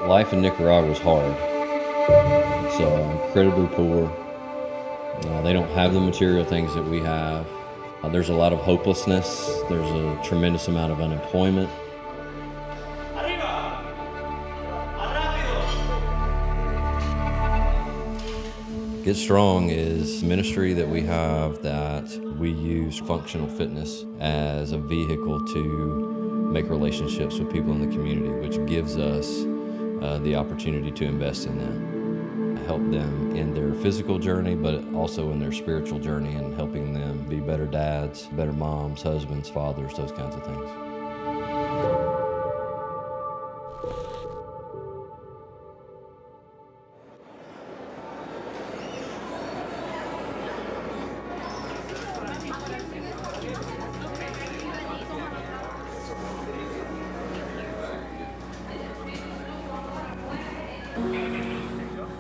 Life in Nicaragua is hard. It's incredibly poor. They don't have the material things that we have. There's a lot of hopelessness. There's a tremendous amount of unemployment. Get Strong is a ministry that we have that we use functional fitness as a vehicle to make relationships with people in the community, which gives us the opportunity to invest in them, help them in their physical journey, but also in their spiritual journey and helping them be better dads, better moms, husbands, fathers, those kinds of things.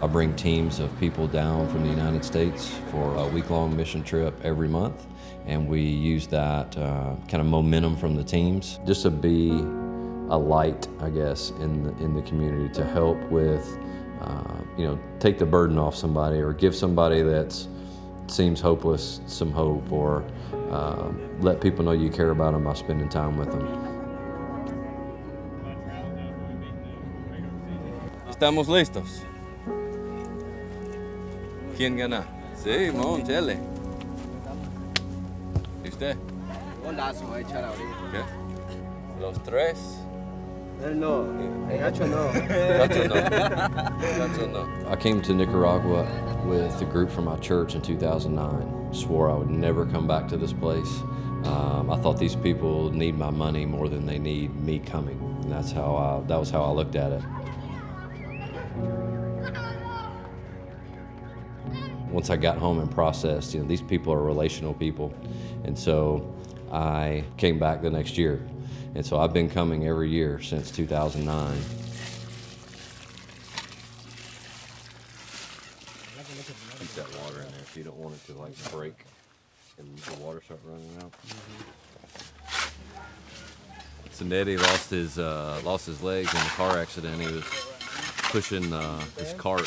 I bring teams of people down from the United States for a week-long mission trip every month, and we use that kind of momentum from the teams just to be a light, I guess, in the community, to help with, take the burden off somebody or give somebody that seems hopeless some hope, or let people know you care about them by spending time with them. Estamos listos. ¿Quién gana? Sí, Mon, chele. ¿Y usted? Hola, se va a echar ahorita. ¿Qué? ¿Los tres? Él no, el gacho no. Gacho no. Gacho no. I came to Nicaragua with a group from my church in 2009. Swore I would never come back to this place. I thought these people need my money more than they need me coming. And that was how I looked at it. Once I got home and processed, these people are relational people. And so I came back the next year. And so I've been coming every year since 2009. Keep that water in there if you don't want it to break and the water start running out. So Neddy lost his legs in a car accident. He was pushing his cart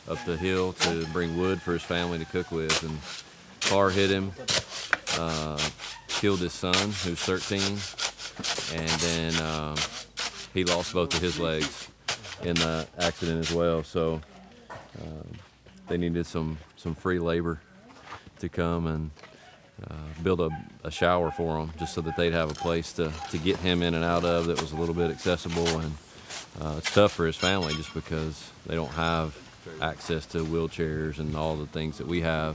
up the hill to bring wood for his family to cook with, and car hit him, killed his son, who's 13, and then he lost both of his legs in the accident as well. So they needed some free labor to come and build a shower for him, just so that they'd have a place to get him in and out of that was a little bit accessible. And it's tough for his family just because they don't have access to wheelchairs and all the things that we have.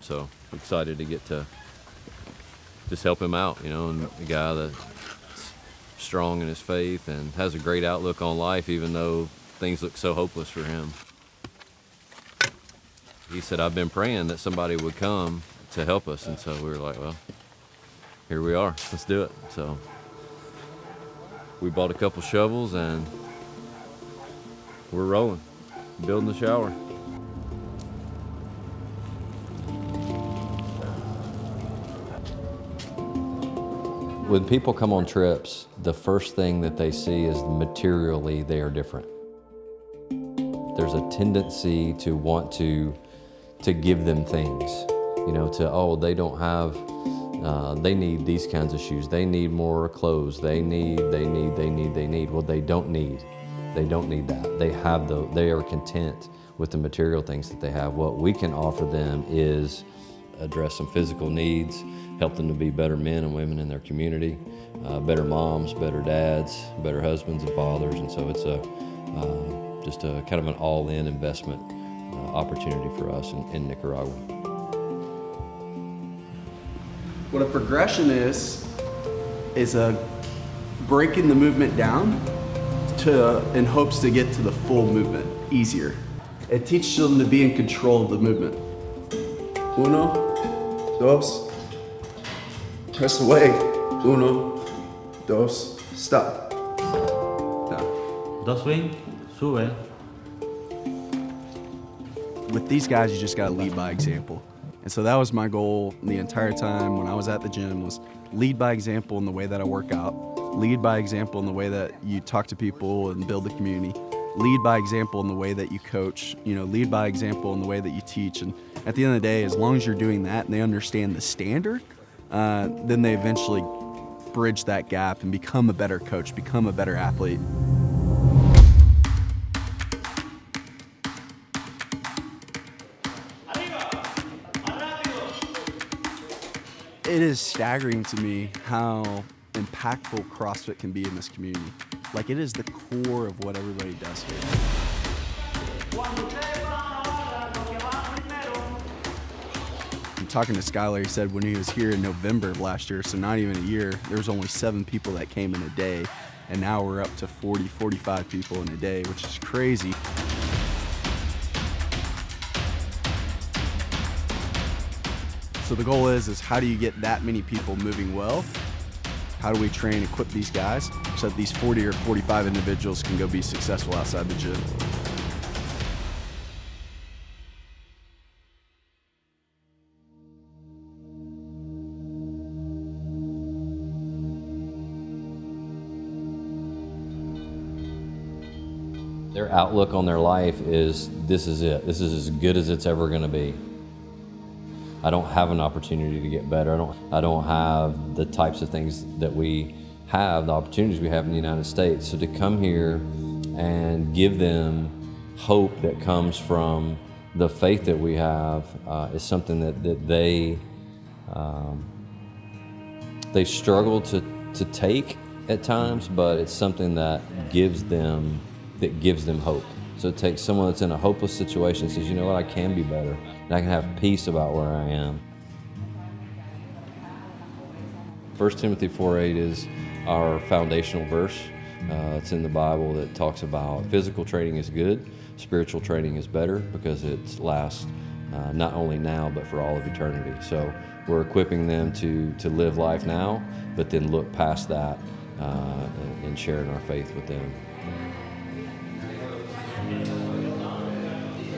So excited to get to just help him out, and a guy that's strong in his faith and has a great outlook on life, even though things look so hopeless for him. He said, I've been praying that somebody would come to help us, and so we were like, well, here we are, let's do it. So we bought a couple shovels and we're rolling, building the shower. When people come on trips, the first thing that they see is materially they are different. There's a tendency to want to give them things, they don't have, they need these kinds of shoes, they need more clothes, they need. Well, they don't need that. They are content with the material things that they have. What we can offer them is address some physical needs, help them to be better men and women in their community, better moms, better dads, better husbands and fathers. And so it's just a kind of an all-in investment opportunity for us in Nicaragua. What a progression is a breaking the movement down in hopes to get to the full movement easier. It teaches them to be in control of the movement. Uno, dos, press away. Uno, dos, stop. Down. Dos swing, sube. With these guys, you just gotta lead by example. And so that was my goal the entire time when I was at the gym, was lead by example in the way that I work out, lead by example in the way that you talk to people and build the community, lead by example in the way that you coach, lead by example in the way that you teach. And at the end of the day, as long as you're doing that and they understand the standard, then they eventually bridge that gap and become a better coach, become a better athlete. It is staggering to me how impactful CrossFit can be in this community. Like, it is the core of what everybody does here. I'm talking to Skylar, he said when he was here in November of last year, so not even a year, there was only 7 people that came in a day, and now we're up to 40, 45 people in a day, which is crazy. So the goal is how do you get that many people moving well? How do we train and equip these guys so that these 40 or 45 individuals can go be successful outside the gym? Their outlook on their life is, this is it. This is as good as it's ever gonna be. I don't have an opportunity to get better. I don't have the types of things that we have, the opportunities we have in the United States. So to come here and give them hope that comes from the faith that we have is something that they struggle to take at times, but it's something that gives them hope. So it takes someone that's in a hopeless situation and says, you know what, I can be better, and I can have peace about where I am. 1 Timothy 4:8 is our foundational verse. It's in the Bible that talks about physical training is good, spiritual training is better, because it lasts not only now, but for all of eternity. So we're equipping them to live life now, but then look past that and sharing our faith with them.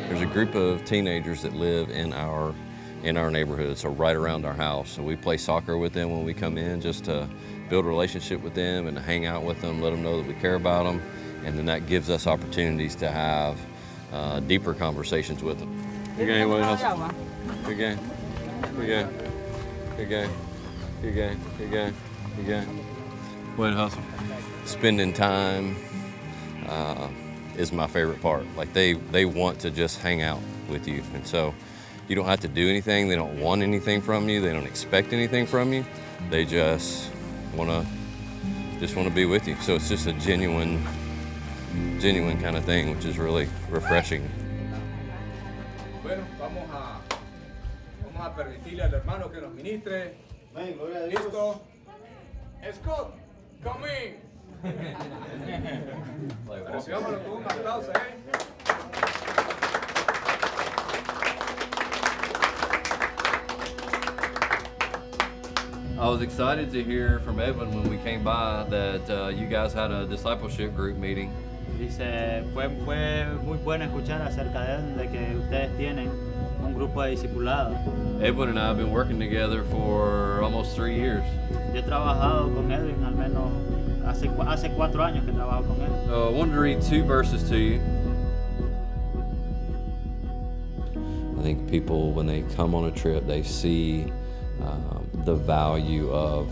There's a group of teenagers that live in our neighborhood, so right around our house. So we play soccer with them when we come in, just to build a relationship with them and to hang out with them, let them know that we care about them, and then that gives us opportunities to have deeper conversations with them. Good game, William Hustle. Good game. Good game. Good game. Good game. Good game. Good game. William Hustle. Spending time is my favorite part. Like, they want to just hang out with you, and so you don't have to do anything. They don't want anything from you. They don't expect anything from you. They just want to be with you. So it's just a genuine kind of thing, which is really refreshing. Bueno, vamos a permitirle al hermano que nos ministre. Listo. Scott, come in. Recibámoslo con un aplauso, I was excited to hear from Edwin when we came by that you guys had a discipleship group meeting. Dice, fue muy bueno escuchar acerca de él, de que ustedes tienen un grupo de discipulados. Edwin and I have been working together for almost 3 years. Yo he trabajado con Edwin al menos hace 4 años que trabajo con él. So I wanted to read 2 verses to you. I think people, when they come on a trip, they see the value of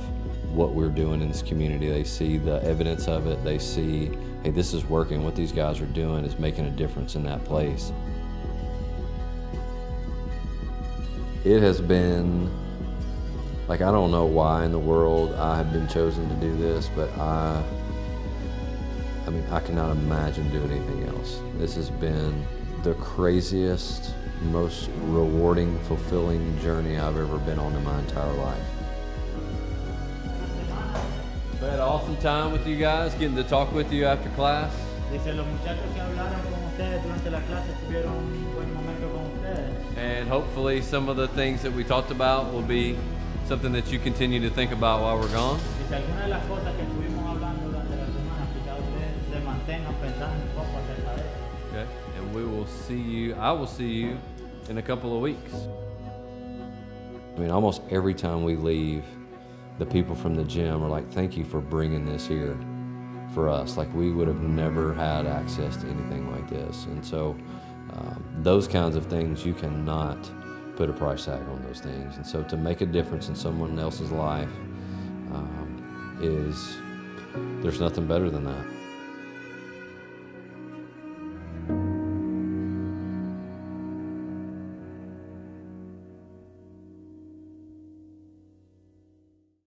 what we're doing in this community. They see the evidence of it. They see, hey, this is working. What these guys are doing is making a difference in that place. It has been, like, I don't know why in the world I have been chosen to do this, but I mean, I cannot imagine doing anything else. This has been the craziest, most rewarding, fulfilling journey I've ever been on in my entire life. We had an awesome time with you guys, getting to talk with you after class. Dice, los muchachos que hablaron con ustedes durante la clase tuvieron un buen momento con ustedes. And hopefully some of the things that we talked about will be something that you continue to think about while we're gone. Dice, algunas de las cosas que estuvimos hablando durante la semana, quizás ustedes se mantengan pensando un poco acerca de eso. Okay, and I will see you in a couple of weeks. I mean, almost every time we leave, the people from the gym are like, thank you for bringing this here for us. Like, we would have never had access to anything like this. And so those kinds of things, you cannot put a price tag on those things. And so to make a difference in someone else's life there's nothing better than that.